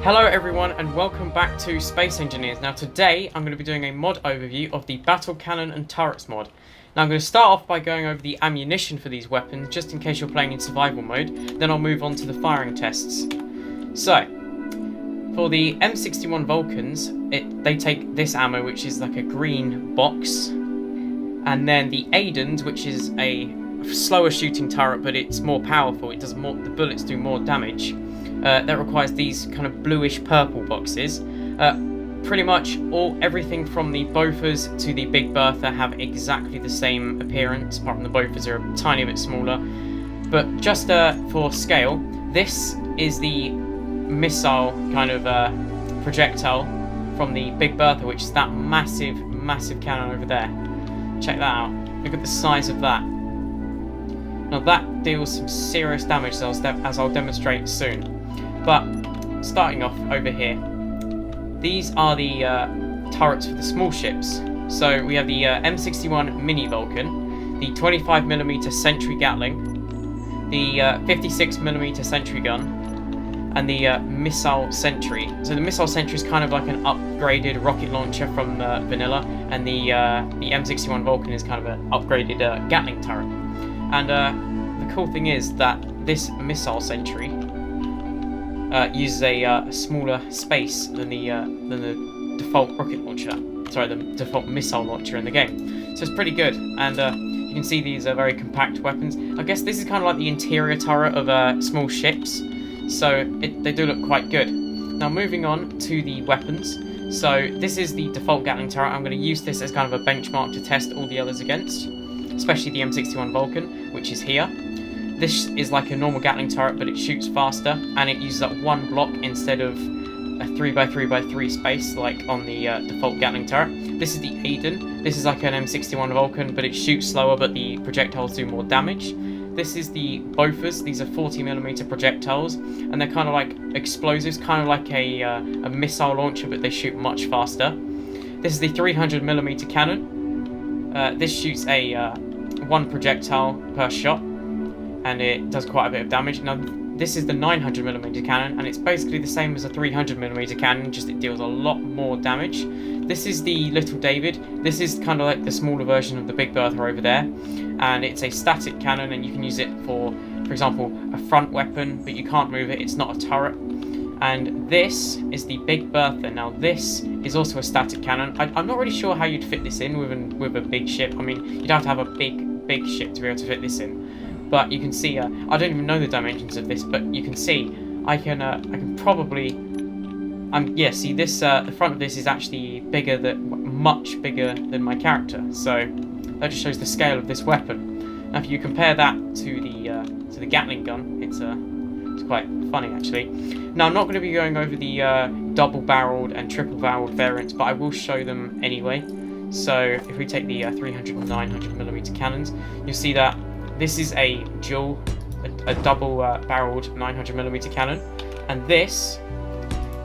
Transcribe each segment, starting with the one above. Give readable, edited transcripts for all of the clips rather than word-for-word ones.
Hello everyone and welcome back to Space Engineers. Now today I'm going to be doing a mod overview of the Battle Cannon and Turrets mod. Now I'm going to start off by going over the ammunition for these weapons, just in case you're playing in survival mode, then I'll move on to the firing tests. So, for the M61 Vulcans, they take this ammo, which is like a green box, and then the Aidens, which is a slower shooting turret, but it's more powerful, the bullets do more damage. That requires these kind of bluish purple boxes. Pretty much everything from the Berthas to the Big Bertha have exactly the same appearance, apart from the Berthas are a tiny bit smaller. But just for scale, this is the missile kind of projectile from the Big Bertha, which is that massive cannon over there. Check that out. Look at the size of that. Now that deals some serious damage, as I'll demonstrate soon. But starting off over here, these are the turrets for the small ships. So we have the M61 Mini Vulcan, the 25mm Sentry Gatling, the 56mm Sentry gun, and the Missile Sentry. So the Missile Sentry is kind of like an upgraded rocket launcher from vanilla, and the M61 Vulcan is kind of an upgraded Gatling turret. And the cool thing is that this Missile Sentry uses a smaller space than the default rocket launcher. Sorry, the default missile launcher in the game. So it's pretty good, and you can see these are very compact weapons. I guess this is kind of like the interior turret of small ships, so they do look quite good. Now moving on to the weapons. So this is the default Gatling turret. I'm going to use this as kind of a benchmark to test all the others against, especially the M61 Vulcan, which is here. This is like a normal Gatling turret, but it shoots faster, and it uses up one block instead of a 3x3x3 space like on the default Gatling turret. This is the Aiden. This is like an M61 Vulcan, but it shoots slower, but the projectiles do more damage. This is the Berthas. These are 40mm projectiles, and they're kind of like explosives, kind of like a missile launcher, but they shoot much faster. This is the 300mm cannon. This shoots a one projectile per shot, and it does quite a bit of damage. Now this is the 900mm cannon, and it's basically the same as a 300mm cannon, just it deals a lot more damage. This is the Little David. This is kind of like the smaller version of the Big Bertha over there, and it's a static cannon, and you can use it for example, a front weapon, but you can't move it, it's not a turret. And this is the Big Bertha. Now this is also a static cannon. I'm not really sure how you'd fit this in with a big ship. I mean, you'd have to have a big ship to be able to fit this in. But you can see, I don't even know the dimensions of this, but you can see, I can probably, yeah, see this, the front of this is actually much bigger than my character, so that just shows the scale of this weapon. Now if you compare that to the Gatling gun, it's quite funny actually. Now I'm not going to be going over the double-barreled and triple-barreled variants, but I will show them anyway. So if we take the 300 and 900mm cannons, you'll see that this is a double-barreled 900mm cannon, and this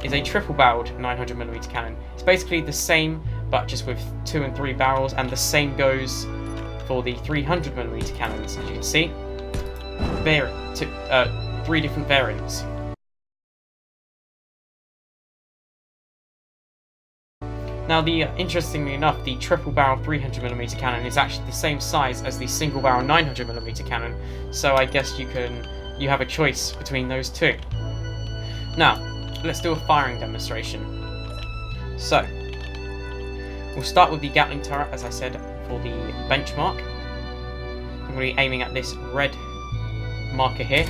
is a triple-barreled 900mm cannon. It's basically the same, but just with 2 and 3 barrels, and the same goes for the 300mm cannons. As you can see, 3 different variants. Now, interestingly enough, the triple-barrel 300mm cannon is actually the same size as the single-barrel 900mm cannon, so I guess you have a choice between those two. Now, let's do a firing demonstration. So, we'll start with the Gatling turret, as I said, for the benchmark. I'm going to be aiming at this red marker here.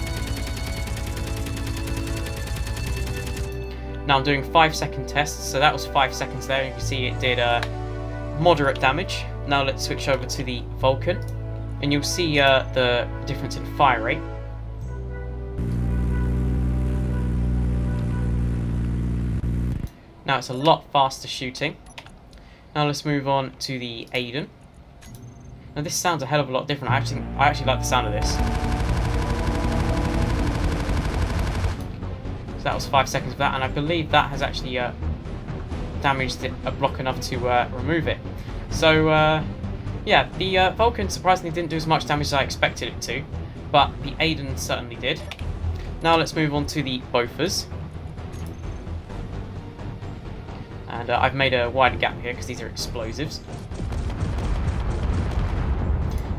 Now I'm doing 5-second tests, so that was 5 seconds there. You can see it did moderate damage. Now let's switch over to the Vulcan, and you'll see the difference in fire rate. Now it's a lot faster shooting. Now let's move on to the Aiden. Now this sounds a hell of a lot different. I actually like the sound of this. So that was 5 seconds of that, and I believe that has actually damaged a block enough to remove it. So yeah, the Vulcan surprisingly didn't do as much damage as I expected it to, but the Aiden certainly did. Now let's move on to the Berthas. And I've made a wider gap here because these are explosives.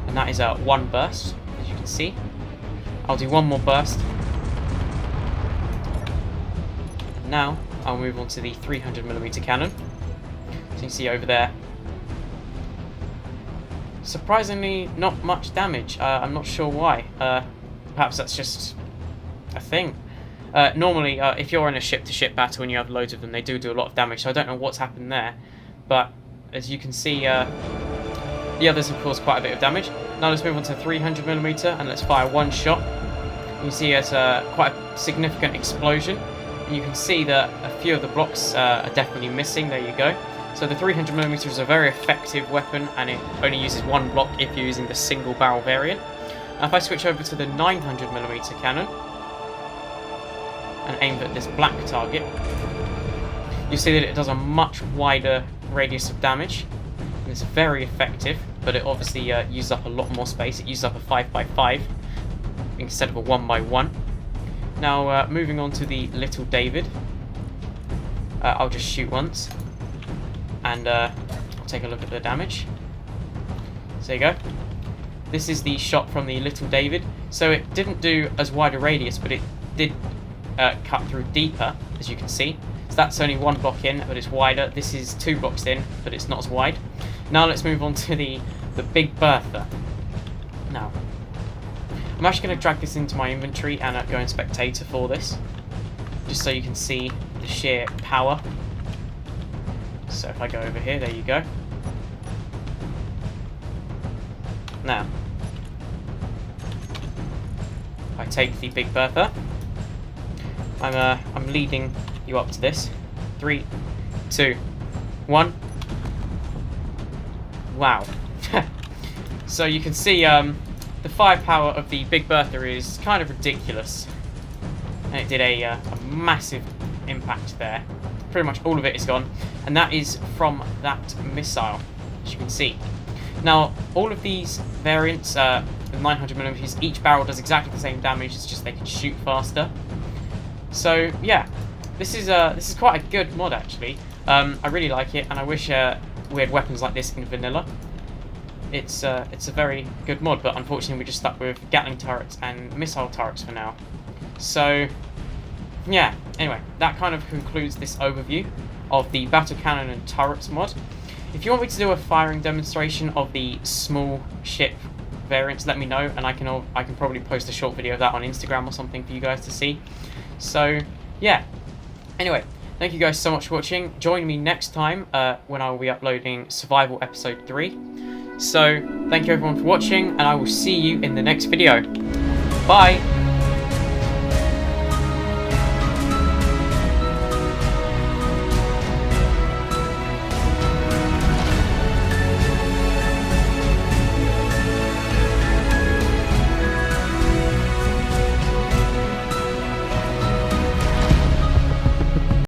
And that is one burst, as you can see. I'll do one more burst. And now I'll move on to the 300mm cannon. So you can see over there. Surprisingly, not much damage. I'm not sure why. Perhaps that's just a thing. Normally, if you're in a ship-to-ship battle and you have loads of them, they do a lot of damage, so I don't know what's happened there. But, as you can see, the others have caused quite a bit of damage. Now let's move on to 300mm, and let's fire one shot. You see it's quite a significant explosion, and you can see that a few of the blocks are definitely missing. There you go. So the 300mm is a very effective weapon, and it only uses one block if you're using the single barrel variant. Now if I switch over to the 900mm cannon, and aim at this black target, you see that it does a much wider radius of damage, and it's very effective, but it obviously uses up a lot more space. It uses up a 5x5 instead of a 1x1. Now moving on to the Little David, I'll just shoot once, and I'll take a look at the damage. So there you go. This is the shot from the Little David. So it didn't do as wide a radius, but it did cut through deeper, as you can see. So that's only one block in, but it's wider. This is 2 blocks in, but it's not as wide. Now let's move on to the Big Bertha. Now, I'm actually going to drag this into my inventory and go in spectator for this, just so you can see the sheer power. So if I go over here, there you go. Now, if I take the Big Bertha, I'm leading you up to this. 3, 2, 1. Wow. So you can see the firepower of the Big Bertha is kind of ridiculous. And it did a massive impact there. Pretty much all of it is gone. And that is from that missile, as you can see. Now, all of these variants, the 900mm, each barrel does exactly the same damage, it's just they can shoot faster. So yeah, this is quite a good mod actually. I really like it, and I wish we had weapons like this in vanilla. It's a very good mod, but unfortunately we're just stuck with Gatling turrets and missile turrets for now. So yeah, anyway, that kind of concludes this overview of the battle cannon and turrets mod. If you want me to do a firing demonstration of the small ship variants, let me know, and I can probably post a short video of that on Instagram or something for you guys to see. So yeah, anyway, thank you guys so much for watching. Join me next time when I will be uploading Survival Episode 3. So thank you everyone for watching, and I will see you in the next video. Bye!